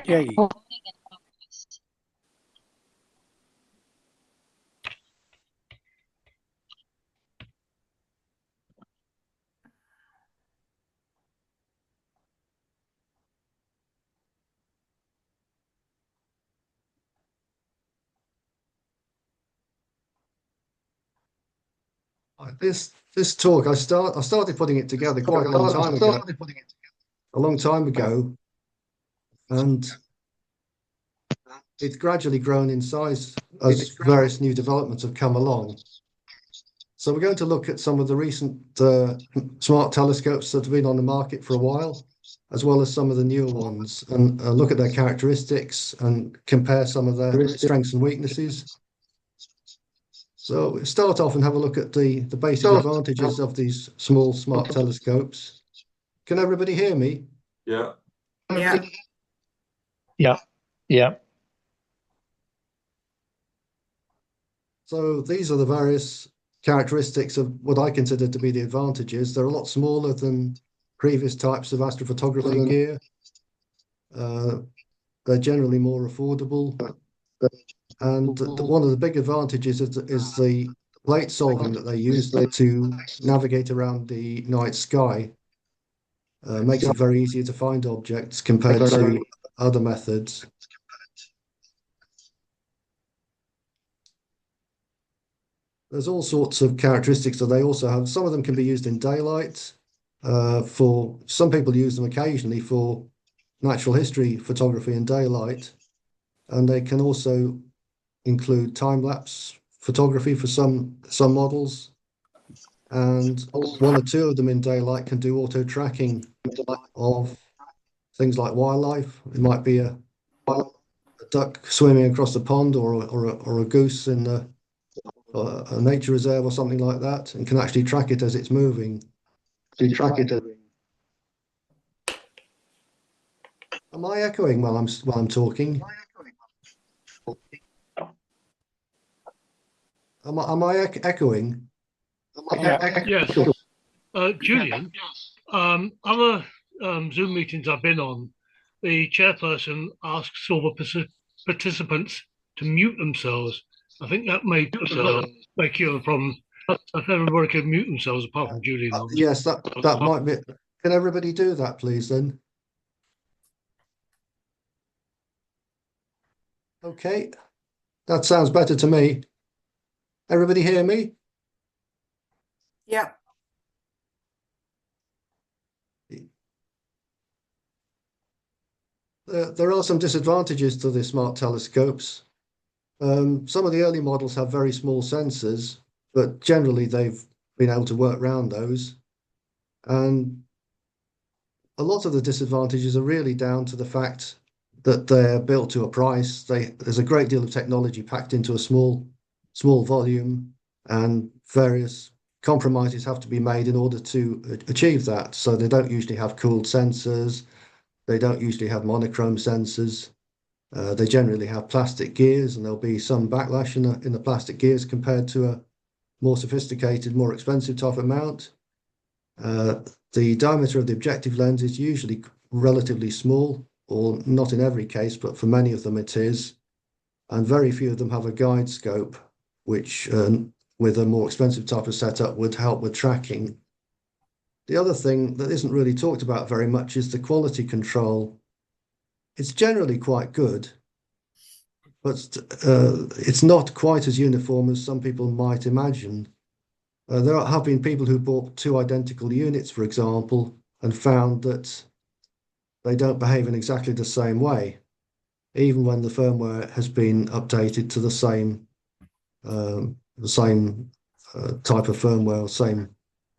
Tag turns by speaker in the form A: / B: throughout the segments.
A: Yay.
B: This talk, I started putting it together quite a long time ago, and it's gradually grown in size as various new developments have come along. So we're going to look at some of the recent smart telescopes that have been on the market for a while, as well as some of the newer ones, and look at their characteristics and compare some of their strengths and weaknesses. So we'll start off and have a look at the basic advantages of these small smart telescopes. Can everybody hear me?
C: Yeah.
D: Yeah.
A: Yeah. Yeah.
B: So these are the various characteristics of what I consider to be the advantages. They're a lot smaller than previous types of astrophotography gear. They're generally more affordable. And one of the big advantages is the plate solving that they use to navigate around the night sky. Makes it very easy to find objects compared to other methods. There's all sorts of characteristics that they also have. Some of them can be used in daylight. For some people use them occasionally for natural history photography in daylight. And they can also include time-lapse photography for some models. And one or two of them in daylight can do auto tracking of things like wildlife. It might be a duck swimming across the pond or a goose in a nature reserve or something like that, and can actually track it as it's moving. Am I echoing while I'm talking? Am I echoing?
E: Yes. Julian, other Zoom meetings I've been on, the chairperson asks all the participants to mute themselves. I think that may cure the problem. If everybody could mute themselves apart from Julian.
B: Yes, that might be. Can everybody do that, please, then? Okay, that sounds better to me. Everybody hear me?
D: Yeah.
B: There are some disadvantages to the smart telescopes. Some of the early models have very small sensors, but generally they've been able to work around those. And a lot of the disadvantages are really down to the fact that they're built to a price. There's a great deal of technology packed into a small volume, and various compromises have to be made in order to achieve that. So they don't usually have cooled sensors. They don't usually have monochrome sensors. They generally have plastic gears, and there'll be some backlash in the plastic gears compared to a more sophisticated, more expensive type of mount. The diameter of the objective lens is usually relatively small, or not in every case, but for many of them it is. And very few of them have a guide scope, which with a more expensive type of setup would help with tracking. The other thing that isn't really talked about very much is the quality control. It's generally quite good, but it's not quite as uniform as some people might imagine. There have been people who bought two identical units, for example, and found that they don't behave in exactly the same way, even when the firmware has been updated to the same type of firmware, same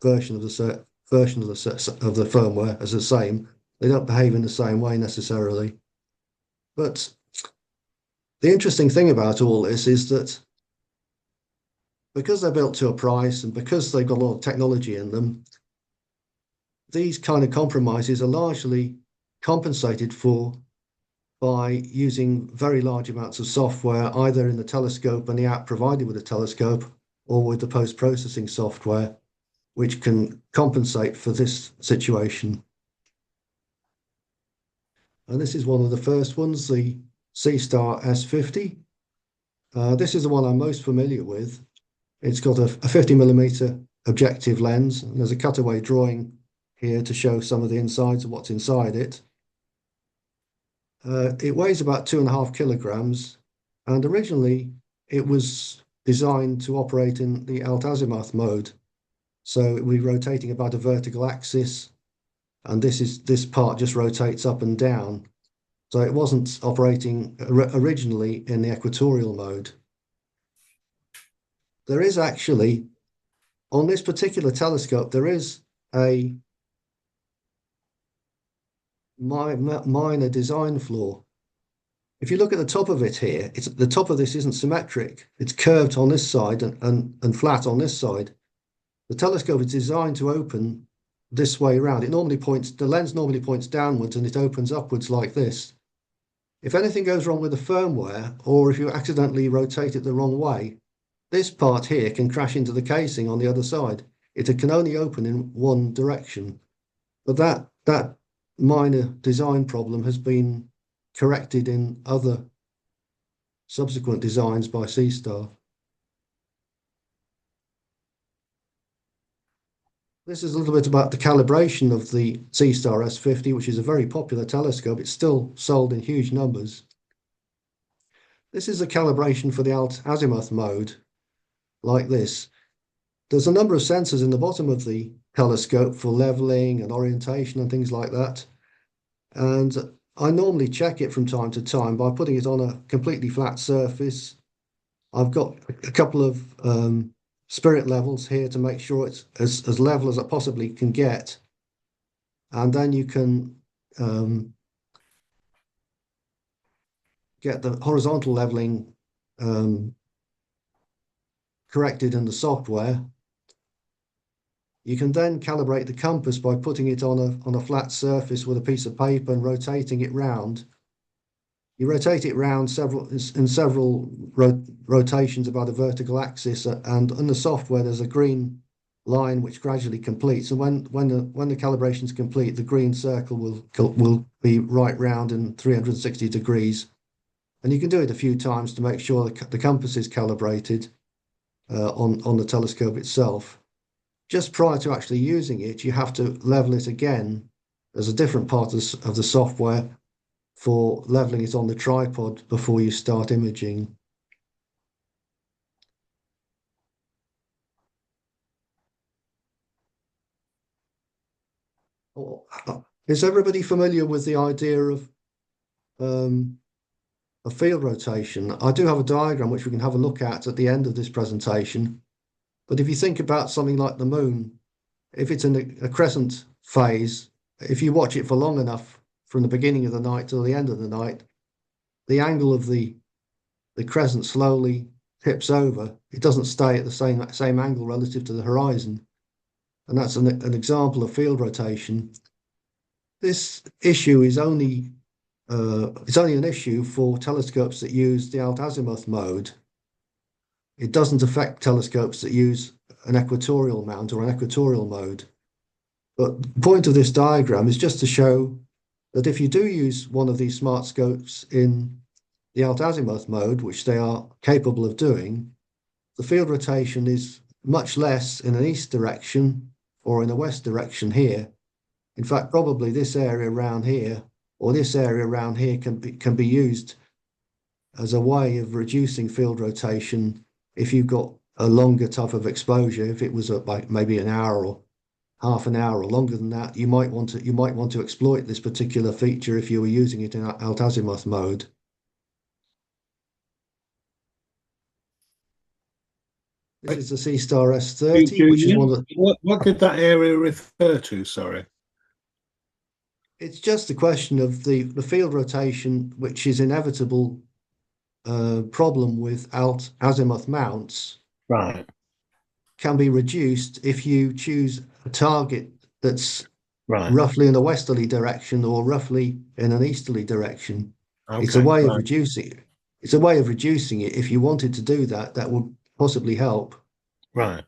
B: version of the firmware as the same. They don't behave in the same way necessarily. But the interesting thing about all this is that because they're built to a price and because they've got a lot of technology in them, these kind of compromises are largely compensated for by using very large amounts of software, either in the telescope and the app provided with the telescope, or with the post-processing software, which can compensate for this situation. And this is one of the first ones, the C-Star S50. This is the one I'm most familiar with. It's got a 50mm objective lens, and there's a cutaway drawing here to show some of the insides of what's inside it. It weighs about 2.5 kilograms, and originally it was designed to operate in the alt-azimuth mode. So it will be rotating about a vertical axis, and this part just rotates up and down. So it wasn't operating originally in the equatorial mode. There is actually, on this particular telescope, there is a minor design flaw. If you look at the top of it here, the top of this isn't symmetric. It's curved on this side and flat on this side. The telescope is designed to open this way around. The lens normally points downwards and it opens upwards like this. If anything goes wrong with the firmware, or if you accidentally rotate it the wrong way, this part here can crash into the casing on the other side. It can only open in one direction. But that minor design problem has been corrected in other subsequent designs by C-Star. This is a little bit about the calibration of the C-Star S50, which is a very popular telescope. It's still sold in huge numbers. This is a calibration for the alt-azimuth mode, like this. There's a number of sensors in the bottom of the telescope for leveling and orientation and things like that. And I normally check it from time to time by putting it on a completely flat surface. I've got a couple of spirit levels here to make sure it's as level as I possibly can get. And then you can get the horizontal leveling corrected in the software. You can then calibrate the compass by putting it on a flat surface with a piece of paper and rotating it round. You rotate it round in several rotations about a vertical axis, and in the software there's a green line which gradually completes. And when the calibration is complete, the green circle will be right round in 360 degrees. And you can do it a few times to make sure the compass is calibrated on the telescope itself. Just prior to actually using it, you have to level it again. There's a different part of the software for leveling it on the tripod before you start imaging. Is everybody familiar with the idea of field rotation? I do have a diagram which we can have a look at the end of this presentation. But if you think about something like the moon, if it's in a crescent phase, if you watch it for long enough from the beginning of the night to the end of the night, the angle of the crescent slowly tips over. It doesn't stay at the same angle relative to the horizon. And that's an example of field rotation. This issue is only an issue for telescopes that use the alt-azimuth mode. It doesn't affect telescopes that use an equatorial mount or an equatorial mode. But the point of this diagram is just to show that if you do use one of these smartscopes in the alt-azimuth mode, which they are capable of doing, the field rotation is much less in an east direction or in a west direction here. In fact, probably this area around here or this area around here can be used as a way of reducing field rotation if you've got a longer type of exposure. If it was like maybe an hour or half an hour or longer than that, you might want to exploit this particular feature if you were using it in alt-azimuth mode. This is the C-Star S30, which is one of the...
C: What did that area refer to, sorry?
B: It's just a question of the field rotation, which is inevitable problem with alt-azimuth mounts.
C: Right.
B: Can be reduced if you choose a target that's
C: Right.
B: roughly in a westerly direction or roughly in an easterly direction.
C: Okay,
B: It's a way of
C: right.
B: reducing it. It's a way of reducing it. If you wanted to do that, that would possibly help.
C: Right.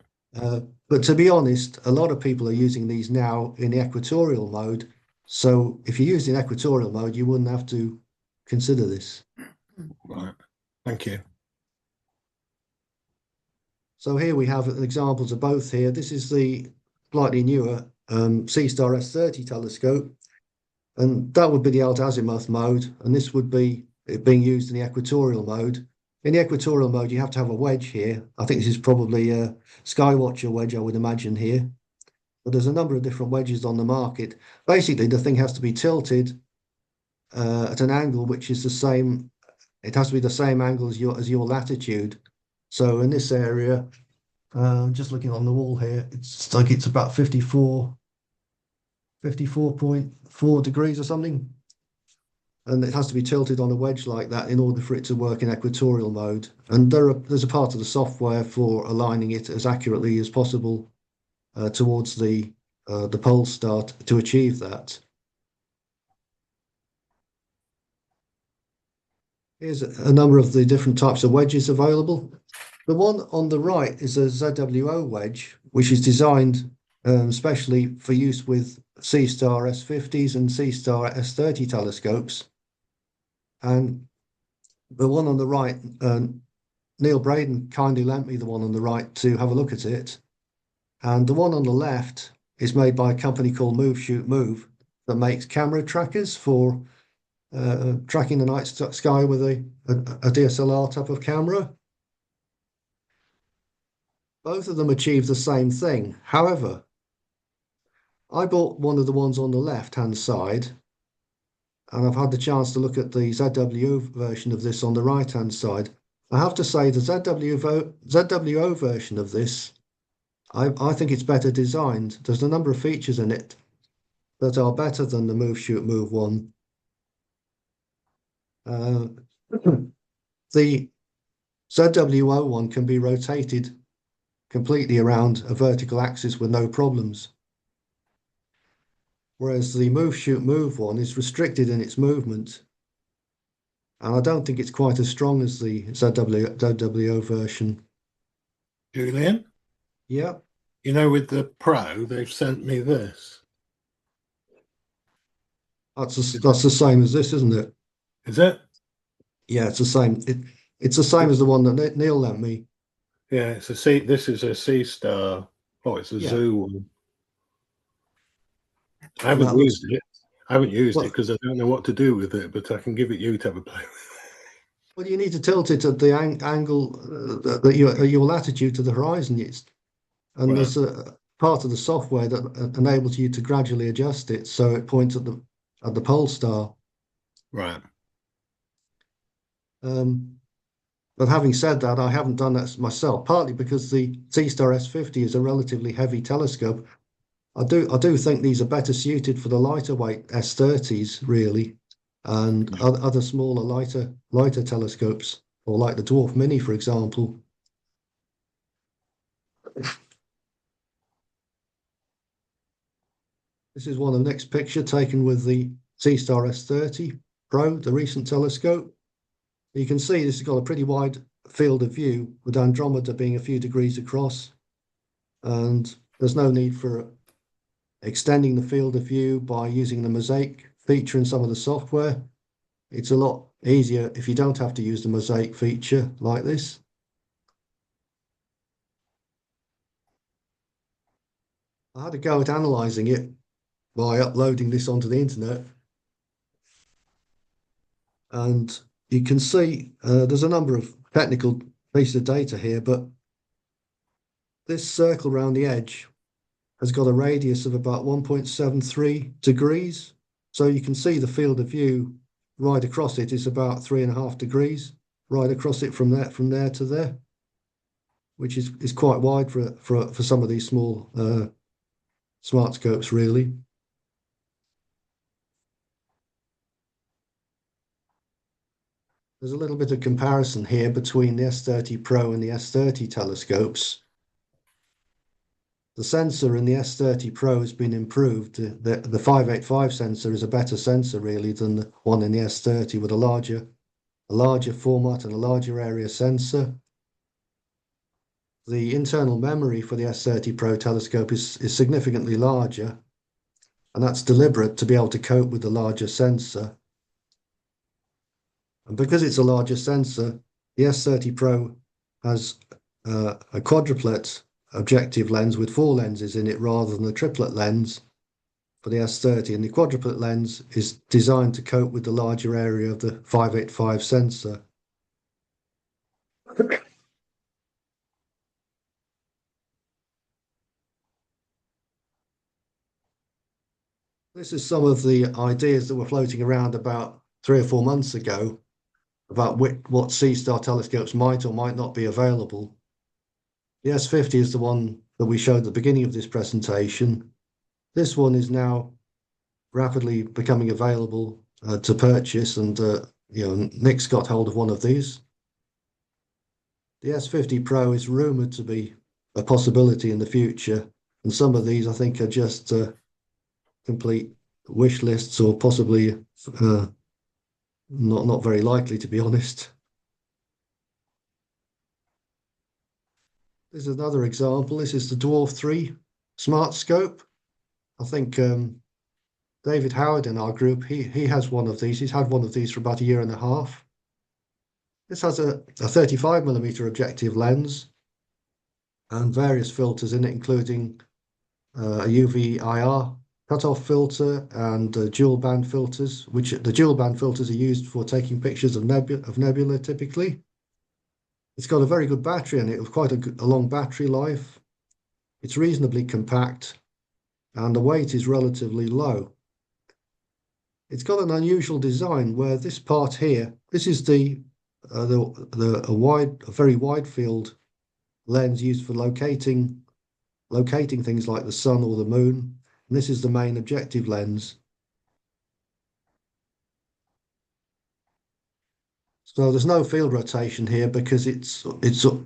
B: But to be honest, a lot of people are using these now in the equatorial mode So if you used in equatorial mode, you wouldn't have to consider this.
C: Right. Thank you.
B: So here we have examples of both here. This is the slightly newer C-Star S30 telescope, and that would be the alt-azimuth mode, and this would be it being used in the equatorial mode. In the equatorial mode, you have to have a wedge here. I think this is probably a Skywatcher wedge, I would imagine here. But there's a number of different wedges on the market. Basically, the thing has to be tilted at an angle which is the same. It has to be the same angle as your latitude. So in this area, just looking on the wall here, it's like it's about 54.4 degrees or something. And it has to be tilted on a wedge like that in order for it to work in equatorial mode. And there's a part of the software for aligning it as accurately as possible towards the pole star to achieve that. Here's a number of the different types of wedges available. The one on the right is a ZWO wedge, which is designed specially for use with C-Star S50s and C-Star S30 telescopes. And the one on the right, Neil Braden kindly lent me the one on the right to have a look at it. And the one on the left is made by a company called Move Shoot Move that makes camera trackers for tracking the night sky with a DSLR type of camera. Both of them achieve the same thing. However, I bought one of the ones on the left-hand side, and I've had the chance to look at the ZWO version of this on the right-hand side. I have to say the ZWO version of this, I think it's better designed. There's a number of features in it that are better than the Move Shoot Move one. The ZWO one can be rotated completely around a vertical axis with no problems. Whereas the Move Shoot Move one is restricted in its movement. And I don't think it's quite as strong as the ZWO version.
C: Julian,
B: Yeah,
C: you know, with the Pro, they've sent me this.
B: that's the same as this, isn't it?
C: Is it?
B: Yeah, it's the same. It's the same as the one that Neil lent me.
C: Yeah, it's a C. This is a C-Star. Oh, it's a
B: Yeah.
C: Zoo one. I
B: And
C: haven't
B: that looks
C: used it. I haven't used
B: well.
C: it because I don't know what to do with it, but I can give it you to have a play with.
B: Well, you need to tilt it at the angle that your latitude to the horizon is, and
C: Right.
B: there's a part of the software that enables you to gradually adjust it so it points at the pole star.
C: Right.
B: But having said that, I haven't done that myself, partly because the C-Star S50 is a relatively heavy telescope. I do think these are better suited for the lighter weight S30s, really, and other smaller, lighter telescopes, or like the Dwarf Mini, for example. This is one of the next picture taken with the C-Star S30 Pro, the recent telescope. You can see this has got a pretty wide field of view, with Andromeda being a few degrees across, and there's no need for extending the field of view by using the mosaic feature in some of the software. It's a lot easier if you don't have to use the mosaic feature like this. I had a go at analyzing it by uploading this onto the internet, and you can see there's a number of technical pieces of data here, but this circle around the edge has got a radius of about 1.73 degrees. So you can see the field of view right across it is about 3.5 degrees, right across it from there to there, which is quite wide for some of these small smartscopes, really. There's a little bit of comparison here between the S30 Pro and the S30 telescopes. The sensor in the S30 Pro has been improved. The 585 sensor is a better sensor, really, than the one in the S30 with a larger format and a larger area sensor. The internal memory for the S30 Pro telescope is significantly larger, and that's deliberate to be able to cope with the larger sensor. And because it's a larger sensor, the S30 Pro has a quadruplet objective lens with 4 lenses in it rather than the triplet lens for the S30. And the quadruplet lens is designed to cope with the larger area of the 585 sensor. This is some of the ideas that were floating around about 3 or 4 months ago about what C-star telescopes might or might not be available. The S50 is the one that we showed at the beginning of this presentation. This one is now rapidly becoming available to purchase, and Nick's got hold of one of these. The S50 Pro is rumored to be a possibility in the future, and some of these I think are just complete wish lists, or possibly not very likely, to be honest. This is another example. This is the Dwarf 3 Smartscope. I think David Howard in our group, he has one of these. He's had one of these for about 1.5 years. This has a 35mm objective lens and various filters in it, including a UV IR cutoff filter and dual band filters, which the dual band filters are used for taking pictures of nebula typically. It's got a very good battery in it, with quite a long battery life. It's reasonably compact, and the weight is relatively low. It's got an unusual design where this part here, this is a very wide field lens used for locating things like the sun or the moon. And this is the main objective lens. So there's no field rotation here because it's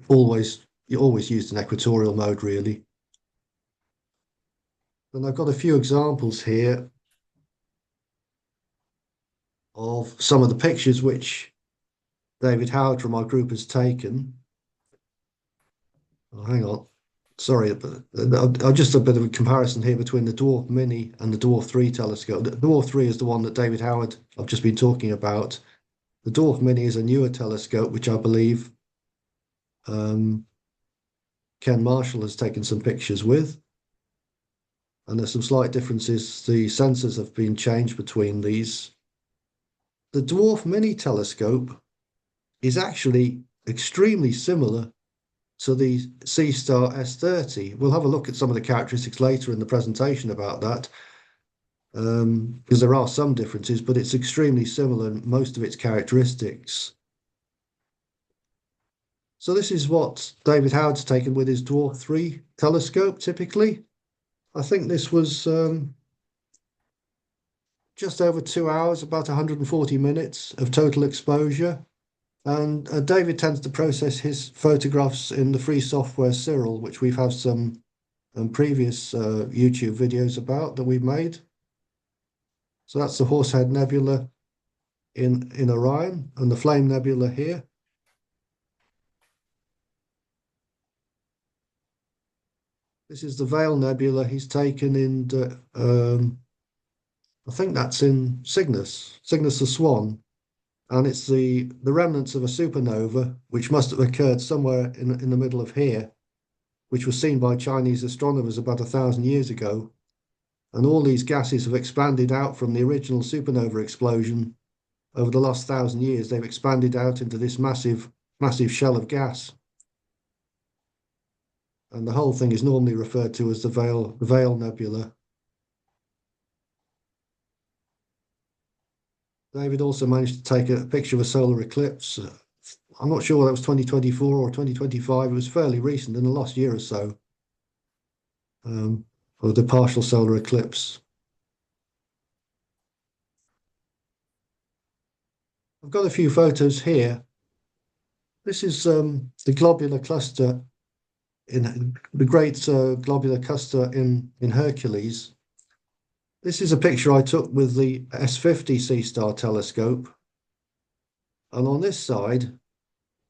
B: always used in equatorial mode, really. And I've got a few examples here of some of the pictures which David Howard from our group has taken. Oh, hang on. Sorry, but just a bit of a comparison here between the Dwarf Mini and the Dwarf 3 telescope. The Dwarf 3 is the one that David Howard I've just been talking about. The Dwarf Mini is a newer telescope, which I believe Ken Marshall has taken some pictures with. And there's some slight differences. The sensors have been changed between these. The Dwarf Mini telescope is actually extremely similar to the C-Star S30. We'll have a look at some of the characteristics later in the presentation about that, because there are some differences, but it's extremely similar in most of its characteristics. So this is what David Howard's taken with his Dwarf 3 telescope typically. I think this was just over 2 hours, about 140 minutes of total exposure. And David tends to process his photographs in the free software Cyril, which we've had some previous YouTube videos about that we've made. So that's the Horsehead Nebula in Orion, and the Flame Nebula here. This is the Veil Nebula he's taken in, I think that's in Cygnus the Swan. And it's the remnants of a supernova, which must have occurred somewhere in the middle of here, which was seen by Chinese astronomers about 1,000 years ago. And all these gases have expanded out from the original supernova explosion. Over the last 1,000 years, they've expanded out into this massive shell of gas. And the whole thing is normally referred to as the Veil Nebula. David also managed to take a picture of a solar eclipse. I'm not sure whether that was 2024 or 2025. It was fairly recent, in the last year or so, or the partial solar eclipse. I've got a few photos here. This is the globular cluster in the great globular cluster in Hercules. This is a picture I took with the S50 C-Star telescope. And on this side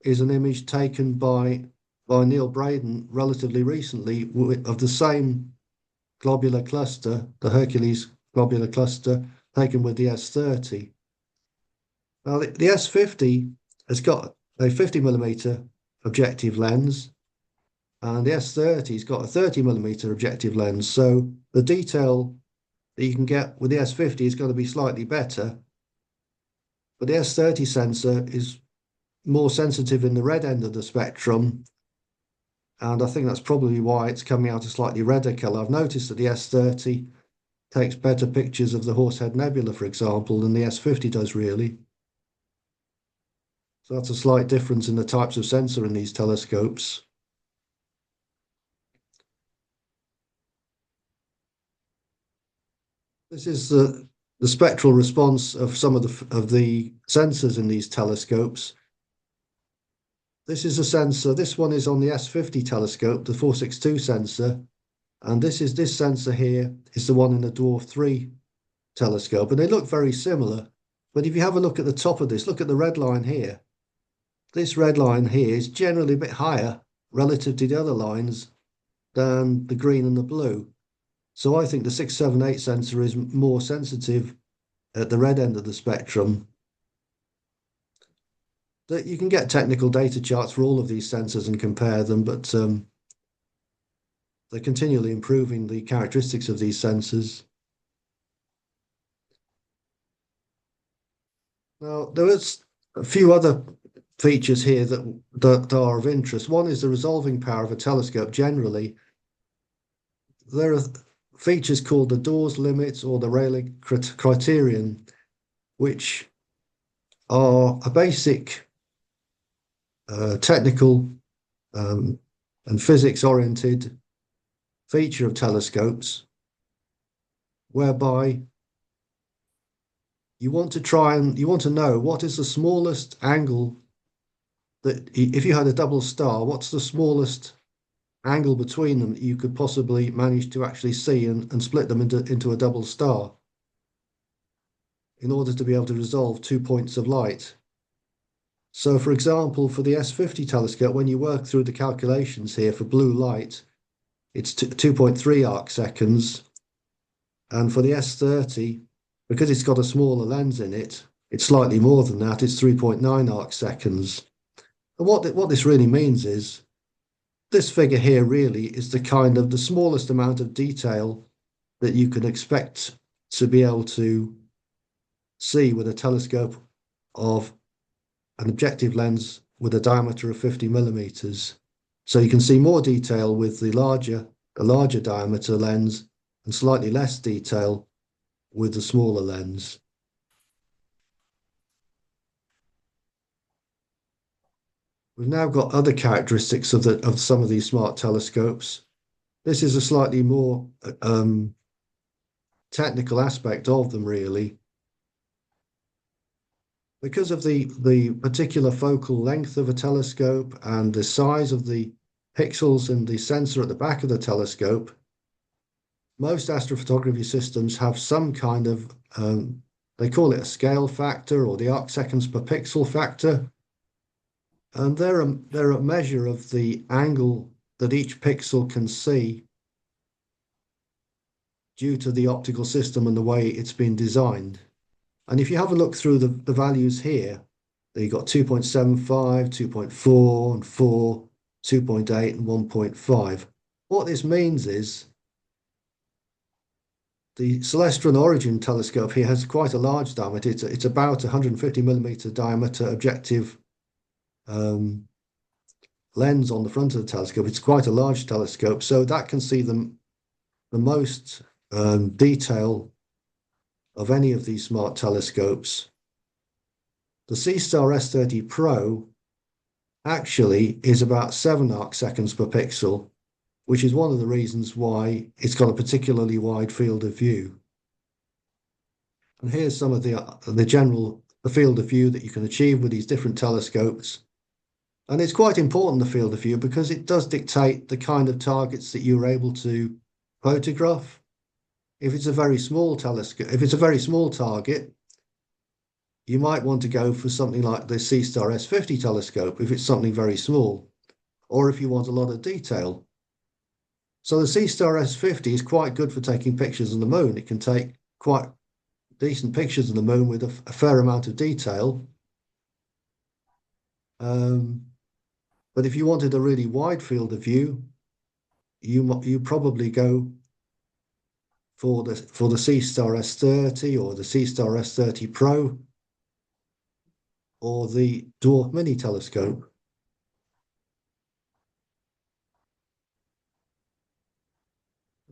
B: is an image taken by Neil Braden relatively recently of the same globular cluster, the Hercules globular cluster taken with the S30. Now, the S50 has got a 50mm objective lens, and the S30 has got a 30mm objective lens. So the detail that you can get with the S50 is going to be slightly better, but the S30 sensor is more sensitive in the red end of the spectrum, and I think that's probably why it's coming out a slightly redder color. I've noticed that the S30 takes better pictures of the Horsehead Nebula, for example, than the S50 does really. So that's a slight difference in the types of sensor in these telescopes. This is the spectral response of some of the sensors in these telescopes. This is a sensor. This one is on the S50 telescope, the 462 sensor, and this sensor here is the one in the Dwarf 3 telescope, and they look very similar. But if you have a look at the top of this, look at the red line here. This red line here is generally a bit higher relative to the other lines than the green and the blue. So I think the 678 sensor is more sensitive at the red end of the spectrum. That you can get technical data charts for all of these sensors and compare them, but they're continually improving the characteristics of these sensors. Now, there is a few other features here that are of interest. One is the resolving power of a telescope generally. There are features called the Dawes limits or the Rayleigh criterion, which are a basic technical and physics-oriented feature of telescopes, whereby you want to know what is the smallest angle that, if you had a double star, what's the smallest angle between them that you could possibly manage to actually see and split them into a double star in order to be able to resolve 2 points of light. So, for example, for the S50 telescope, when you work through the calculations here for blue light, it's 2.3 arc seconds. And for the S30, because it's got a smaller lens in it, it's slightly more than that. It's 3.9 arc seconds. And what this really means is, this figure here really is the smallest amount of detail that you can expect to be able to see with a telescope of an objective lens with a diameter of 50mm. So you can see more detail with the larger diameter lens and slightly less detail with the smaller lens. We've now got other characteristics of some of these smart telescopes. This is a slightly more technical aspect of them, really. Because of the particular focal length of a telescope and the size of the pixels in the sensor at the back of the telescope, most astrophotography systems have some kind of, they call it a scale factor or the arc seconds per pixel factor. And they're a measure of the angle that each pixel can see due to the optical system and the way it's been designed. And if you have a look through the values here, you've got 2.75, 2.4, and 4, 2.8, and 1.5. What this means is the Celestron Origin telescope here has quite a large diameter. It's about 150mm diameter objective lens on the front of the telescope. It's quite a large telescope, so that can see the most detail of any of these smart telescopes. The C-Star S30 Pro actually is about 7 arc seconds per pixel, which is one of the reasons why it's got a particularly wide field of view. And here's some of the field of view that you can achieve with these different telescopes. And it's quite important, the field of view, because it does dictate the kind of targets that you're able to photograph. If it's a very small telescope, if it's a very small target, you might want to go for something like the C-Star S50 telescope if it's something very small, or if you want a lot of detail. So the C-Star S50 is quite good for taking pictures of the moon. It can take quite decent pictures of the moon with a fair amount of detail. But if you wanted a really wide field of view, you probably go for the C-Star S30 or the C-Star S30 Pro or the Dwarf Mini telescope.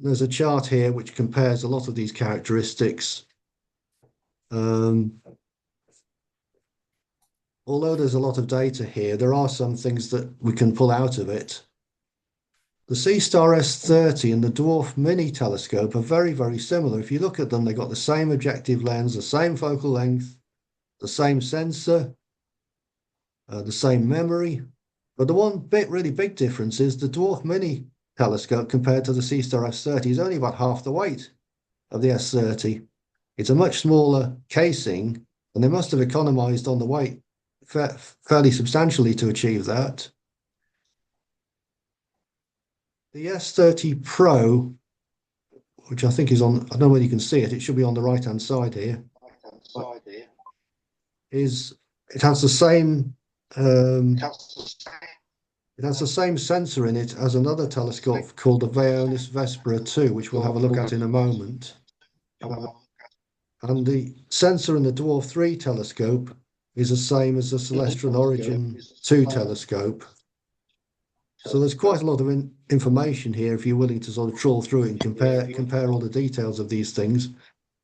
B: There's a chart here which compares a lot of these characteristics. Although there's a lot of data here, there are some things that we can pull out of it. The C-Star S30 and the Dwarf Mini telescope are very, very similar. If you look at them, they've got the same objective lens, the same focal length, the same sensor, the same memory. But the one really big difference is the Dwarf Mini telescope compared to the C-Star S30 is only about half the weight of the S30. It's a much smaller casing, and they must have economized on the weight fairly substantially to achieve that. The S30 Pro, which I think is on, I don't know whether you can see it, it should be on the right-hand side here, it has the same it has the same sensor in it as another telescope called the Vaonis Vespera 2, which we'll have a look at in a moment. And the sensor in the Dwarf 3 telescope is the same as the Celestial Origin 2 telescope. So there's quite a lot of information here if you're willing to sort of trawl through it and compare all the details of these things.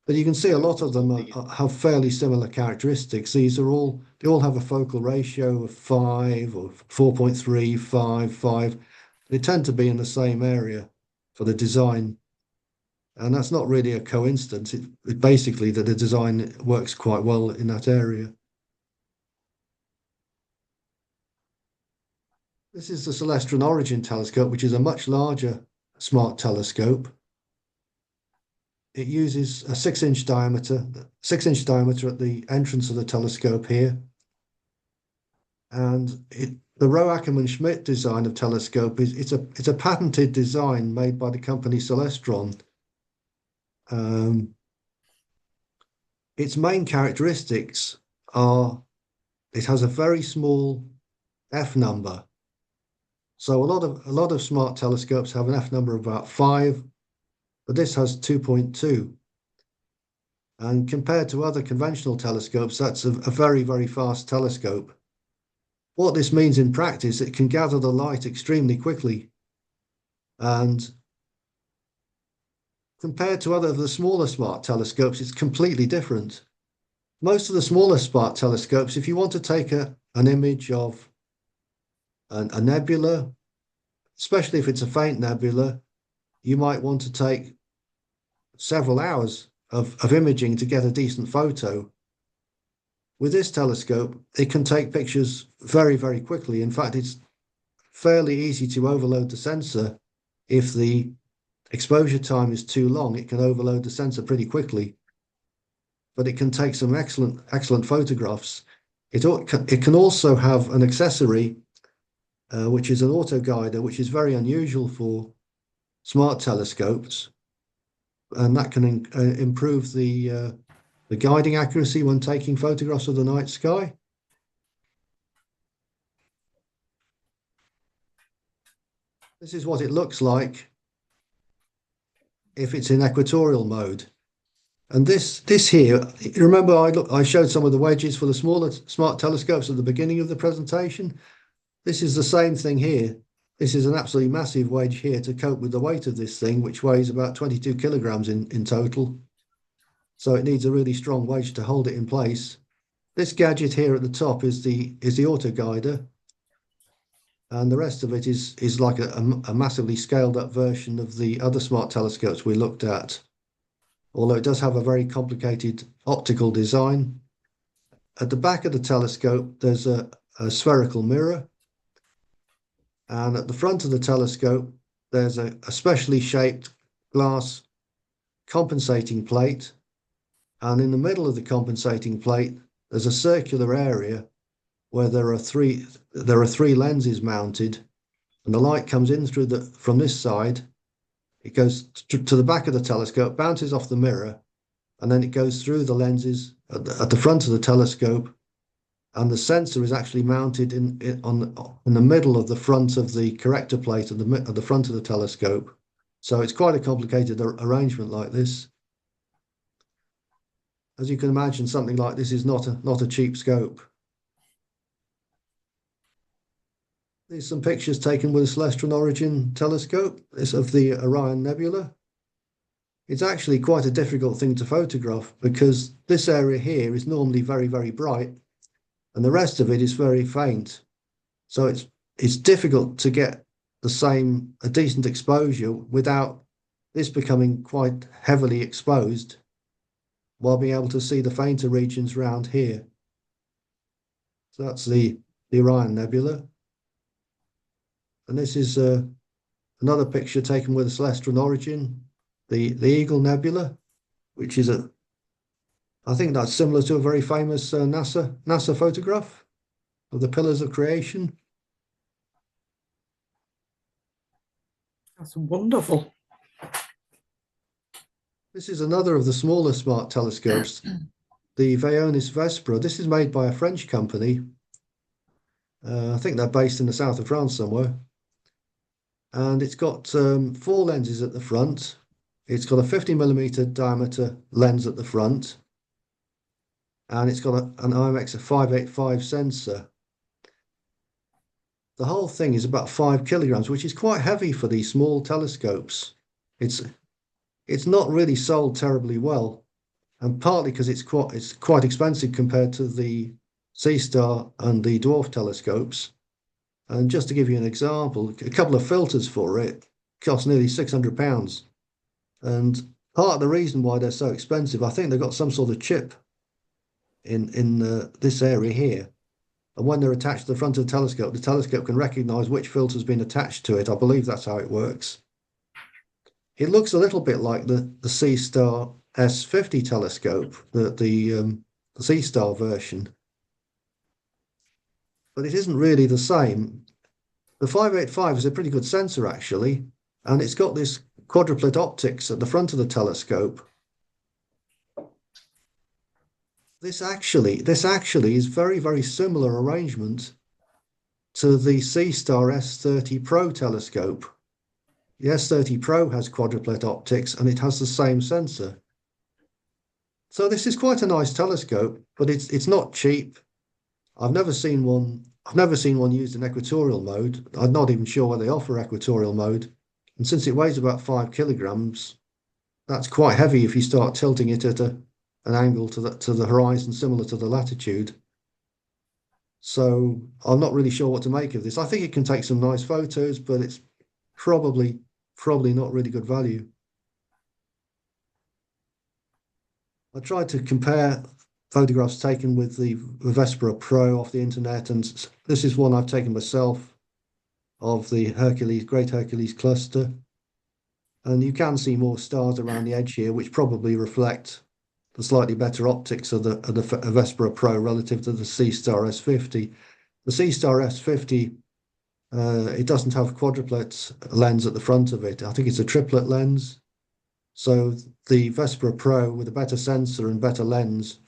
B: But you can see a lot of them have fairly similar characteristics. They all have a focal ratio of 5 or 4.3, 5. They tend to be in the same area for the design. And that's not really a coincidence. It basically that the design works quite well in that area. This is the Celestial Origin telescope, which is a much larger smart telescope. It uses a 6-inch diameter at the entrance of the telescope here. And the Roe Ackermann Schmidt design of telescope it's a patented design made by the company Celestron. Its main characteristics are it has a very small F number. So a lot of smart telescopes have an F number of about 5, but this has 2.2. And compared to other conventional telescopes, that's a very, very fast telescope. What this means in practice, it can gather the light extremely quickly. And compared to the smaller smart telescopes, it's completely different. Most of the smaller smart telescopes, if you want to take an image of a nebula, especially if it's a faint nebula, you might want to take several hours of imaging to get a decent photo. With this telescope, it can take pictures very, very quickly. In fact, it's fairly easy to overload the sensor. If the exposure time is too long, it can overload the sensor pretty quickly. But it can take some excellent photographs. It can also have an accessory, which is an autoguider, which is very unusual for smart telescopes. And that can improve the guiding accuracy when taking photographs of the night sky. This is what it looks like if it's in equatorial mode. And this here, you remember I showed some of the wedges for the smaller smart telescopes at the beginning of the presentation. This is the same thing here. This is an absolutely massive wedge here to cope with the weight of this thing, which weighs about 22 kilograms in total. So it needs a really strong wedge to hold it in place. This gadget here at the top is the autoguider. And the rest of it is like a massively scaled up version of the other smart telescopes we looked at. Although it does have a very complicated optical design. At the back of the telescope, there's a spherical mirror. And at the front of the telescope, there's a specially shaped glass compensating plate. And in the middle of the compensating plate, there's a circular area where there are three lenses mounted, and the light comes in from this side. It goes to the back of the telescope, bounces off the mirror, and then it goes through the lenses at the front of the telescope, and the sensor is actually mounted in the middle of the front of the corrector plate at the front of the telescope. So it's quite a complicated arrangement like this. As you can imagine, something like this is not a cheap scope. There's some pictures taken with a Celestial Origin telescope. This of the Orion Nebula. It's actually quite a difficult thing to photograph because this area here is normally very, very bright, and the rest of it is very faint. So it's difficult to get a decent exposure without this becoming quite heavily exposed, while being able to see the fainter regions around here. So that's the Orion Nebula. And this is another picture taken with a Celestial Origin, the Eagle Nebula, which is I think that's similar to a very famous NASA photograph of the Pillars of Creation.
D: That's wonderful.
B: This is another of the smaller smart telescopes, the Vaonis Vespra. This is made by a French company. I think they're based in the south of France somewhere. And it's got 4 lenses at the front. It's got a 50mm diameter lens at the front. And it's got an IMX 585 sensor. The whole thing is about 5 kilograms, which is quite heavy for these small telescopes. It's not really sold terribly well, and partly because it's quite expensive compared to the C-Star and the dwarf telescopes. And just to give you an example, a couple of filters for it cost nearly £600. And part of the reason why they're so expensive, I think they've got some sort of chip in this area here. And when they're attached to the front of the telescope can recognize which filter's been attached to it. I believe that's how it works. It looks a little bit like the C-Star S50 telescope, the C-Star version. But it isn't really the same. The 585 is a pretty good sensor, actually, and it's got this quadruplet optics at the front of the telescope. This actually is very, very similar arrangement to the C-Star S30 Pro telescope. The S30 Pro has quadruplet optics and it has the same sensor. So this is quite a nice telescope, but it's not cheap. I've never seen one used in equatorial mode. I'm not even sure whether they offer equatorial mode. And since it weighs about 5 kilograms, that's quite heavy if you start tilting it at an angle to the horizon similar to the latitude. So I'm not really sure what to make of this. I think it can take some nice photos, but it's probably not really good value. I tried to compare photographs taken with the Vespra Pro off the internet, and this is one I've taken myself of the Great Hercules cluster. And you can see more stars around the edge here, which probably reflect the slightly better optics of the Vespra Pro relative to the C-Star S50. The C-Star S50, it doesn't have quadruplet lens at the front of it. I think it's a triplet lens. So the Vespra Pro with a better sensor and better lens,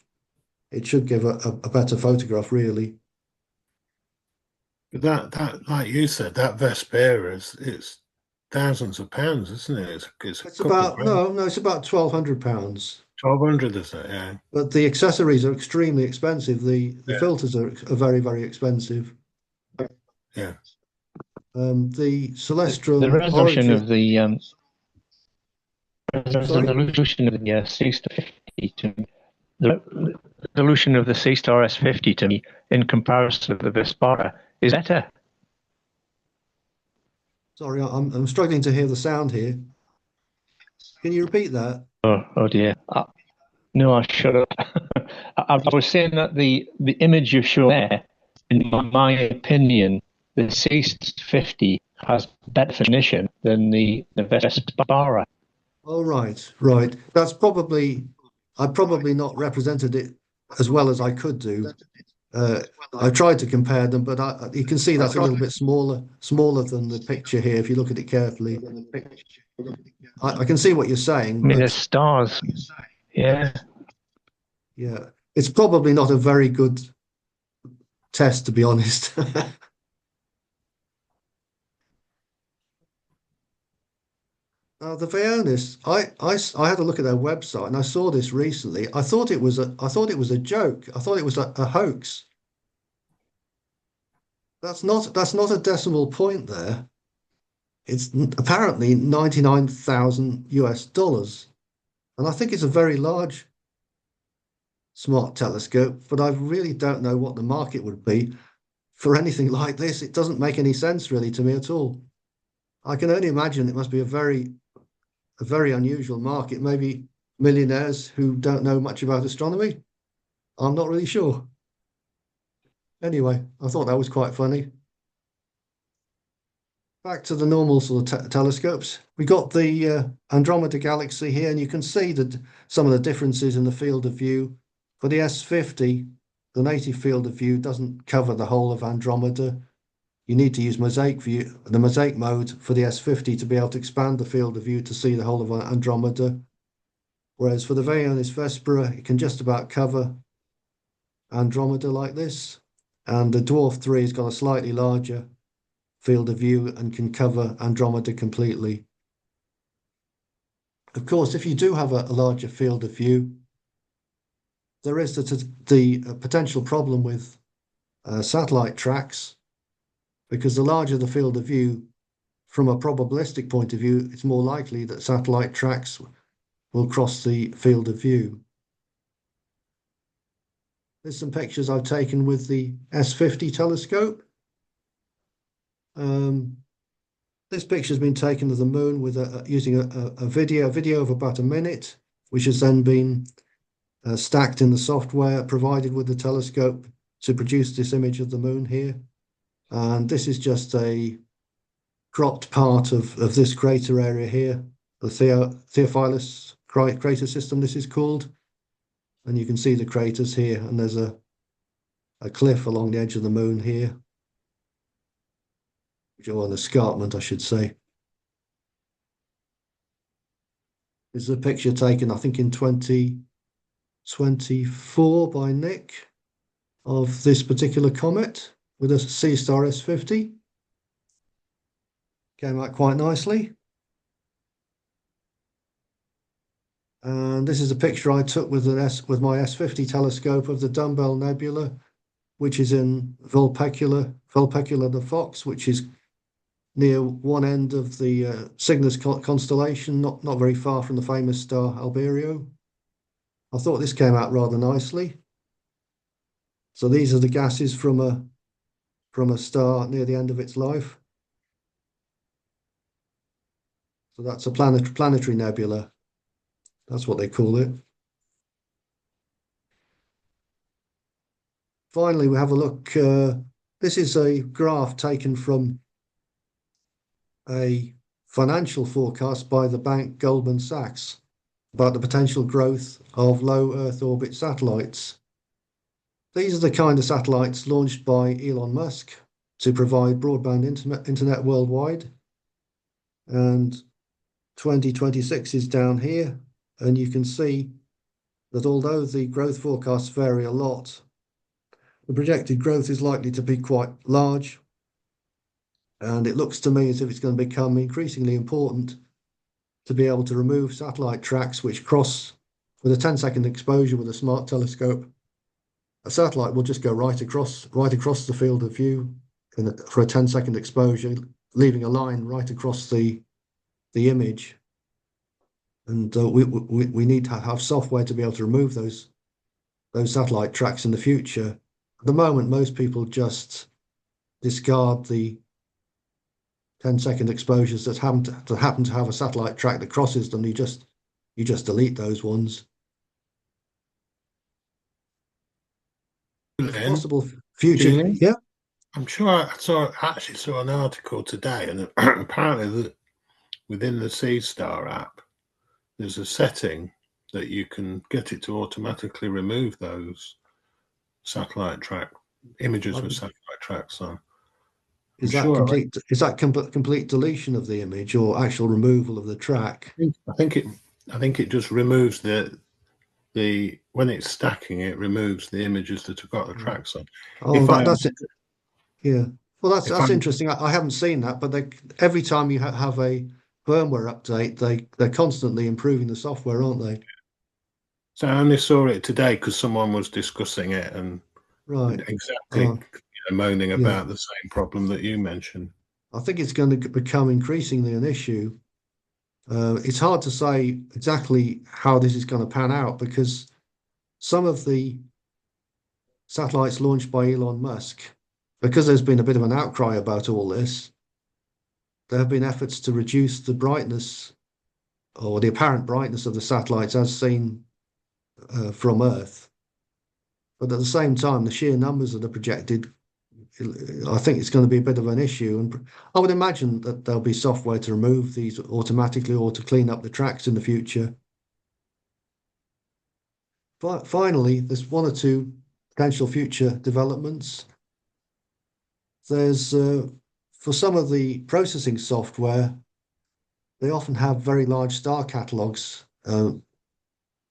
B: it should give a better photograph, really.
C: But that, like you said, that Vespera it's thousands of pounds, isn't it?
B: It's about it's about £1,200.
C: 1,200, is it? Yeah.
B: But the accessories are extremely expensive. The filters are very, very expensive.
C: Yeah.
B: The Celestial
A: The resolution
B: Origin,
A: of the resolution of the C-Star 50 to me, the resolution of the C-Star S50 to me, in comparison to the Vespara, is better.
B: sorry, I'm struggling to hear the sound here. Can you repeat that?
A: Oh dear. No, I shut up. I was saying that the image you show there, in my opinion, the C50 has better definition than the Vespara.
B: Oh, right. That's I probably not represented it as well as I could do. I tried to compare them, but you can see that's a little bit smaller than the picture here if you look at it carefully. I can see what you're saying.
A: I mean,
B: But
A: there's stars. Yeah.
B: Yeah, it's probably not a very good test, to be honest. The Vaonis, I had a look at their website and I saw this recently. I thought it was a joke. I thought it was a hoax. That's not a decimal point there. It's apparently 99,000 US dollars. And I think it's a very large smart telescope, but I really don't know what the market would be for anything like this. It doesn't make any sense really to me at all. I can only imagine it must be a very unusual market, maybe millionaires who don't know much about astronomy. I'm not really sure. Anyway, I thought that was quite funny. Back to the normal sort of telescopes. We got the Andromeda Galaxy here, and you can see that some of the differences in the field of view. For the S50, the native field of view doesn't cover the whole of Andromeda. You need to use the mosaic mode for the S50 to be able to expand the field of view to see the whole of Andromeda. Whereas for the Vaonis Vespera, it can just about cover Andromeda like this. And the Dwarf 3 has got a slightly larger field of view and can cover Andromeda completely. Of course, if you do have a larger field of view, there is the potential problem with satellite tracks, because the larger the field of view, from a probabilistic point of view, it's more likely that satellite tracks will cross the field of view. There's some pictures I've taken with the S50 telescope. This picture has been taken of the moon with using a video of about a minute, which has then been stacked in the software provided with the telescope to produce this image of the moon here. And this is just a cropped part of this crater area here, the Theophilus crater system, this is called. And you can see the craters here, and there's a cliff along the edge of the moon here, or an escarpment, I should say. This is a picture taken, I think, in 2024 by Nick of this particular comet with a C-star S50. Came out quite nicely. And this is a picture I took with my S50 telescope of the Dumbbell Nebula, which is in Vulpecula the Fox, which is near one end of the Cygnus constellation, not very far from the famous star Alberio. I thought this came out rather nicely. So these are the gases from a star near the end of its life. So that's a planetary nebula. That's what they call it. Finally, we have a look. This is a graph taken from a financial forecast by the bank Goldman Sachs about the potential growth of low Earth orbit satellites. These are the kind of satellites launched by Elon Musk to provide broadband internet worldwide. And 2026 is down here. And you can see that although the growth forecasts vary a lot, the projected growth is likely to be quite large. And it looks to me as if it's going to become increasingly important to be able to remove satellite tracks which cross with a 10-second exposure with a smart telescope. A satellite will just go right across the field of view for a 10-second exposure, leaving a line right across the image. And we need to have software to be able to remove those satellite tracks in the future. At the moment, most people just discard the 10-second exposures that happen to have a satellite track that crosses them. You just delete those ones. Possible future,
C: Julian?
B: yeah.
C: I'm sure I actually saw an article today, and apparently that within the C-Star app, there's a setting that you can get it to automatically remove those satellite track images with satellite tracks on.
B: Is that complete deletion of the image or actual removal of the track?
C: I think it just removes the when it's stacking, it removes the images that have got the tracks on.
B: Oh, that's it. Yeah. Well, that's
C: I'm,
B: interesting. I haven't seen that, but every time you have a firmware update, they're constantly improving the software, aren't they?
C: So I only saw it today because someone was discussing it and
B: Right.
C: exactly moaning
B: Yeah.
C: about the same problem that you mentioned.
B: I think it's going to become increasingly an issue. It's hard to say exactly how this is going to pan out because some of the satellites launched by Elon Musk, because there's been a bit of an outcry about all this, there have been efforts to reduce the brightness or the apparent brightness of the satellites as seen from Earth. But at the same time, the sheer numbers that are projected, I think it's going to be a bit of an issue. And I would imagine that there'll be software to remove these automatically or to clean up the tracks in the future. But finally, there's one or two potential future developments. There's for some of the processing software, they often have very large star catalogs,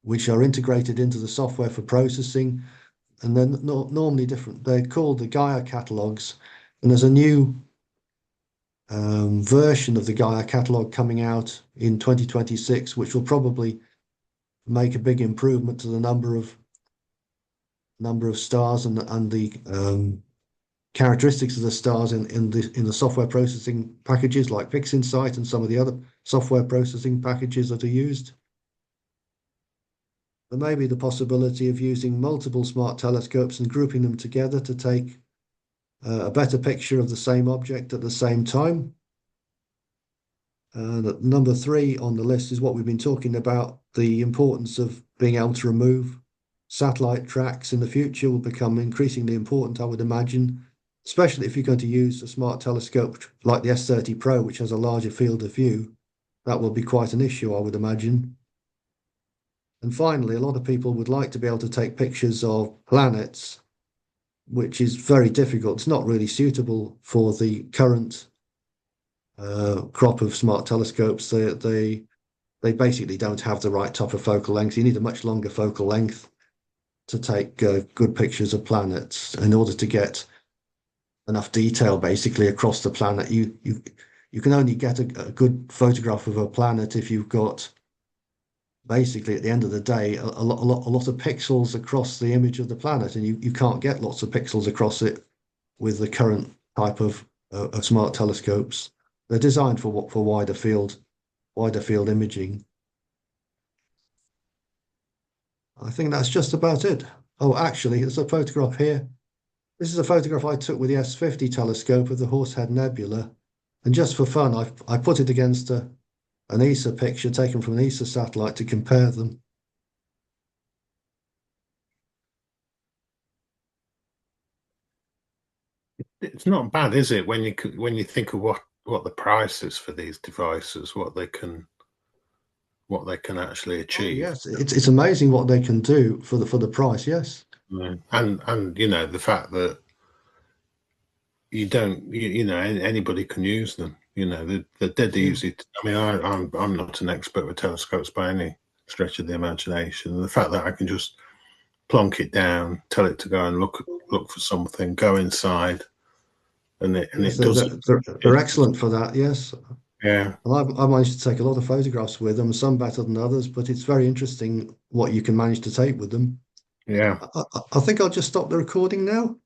B: which are integrated into the software for processing, and they're normally different. They're called the Gaia catalogs, and there's a new version of the Gaia catalog coming out in 2026, which will probably make a big improvement to the number of stars and the characteristics of the stars in the software processing packages like PixInsight and some of the other software processing packages that are used. There may be the possibility of using multiple smart telescopes and grouping them together to take a better picture of the same object at the same time. And number 3 on the list is what we've been talking about. The importance of being able to remove satellite tracks in the future will become increasingly important, I would imagine, especially if you're going to use a smart telescope like the S30 Pro, which has a larger field of view. That will be quite an issue, I would imagine. And finally, a lot of people would like to be able to take pictures of planets, which is very difficult. It's not really suitable for the current crop of smart telescopes. They basically don't have the right type of focal length. You need a much longer focal length to take good pictures of planets in order to get enough detail basically across the planet. You can only get a good photograph of a planet if you've got basically at the end of the day a lot of pixels across the image of the planet, and you can't get lots of pixels across it with the current type of smart telescopes. They're designed for wider field imaging. I think that's just about it. Oh, actually, there's a photograph here. This is a photograph I took with the S50 telescope of the Horsehead Nebula, and just for fun, I put it against an ESA picture taken from an ESA satellite to compare them.
C: It's not bad, is it, when you think of what the price is for these devices, what they can actually achieve.
B: Oh, yes, it's amazing what they can do for the price. Yes,
C: and the fact that you don't anybody can use them. They're dead easy. I mean, I'm not an expert with telescopes by any stretch of the imagination. And the fact that I can just plonk it down, tell it to go and look for something, go inside, and it does it.
B: They're excellent for that. Yes.
C: Yeah.
B: And I managed to take a lot of photographs with them, some better than others, but it's very interesting what you can manage to take with them.
C: Yeah.
B: I think I'll just stop the recording now.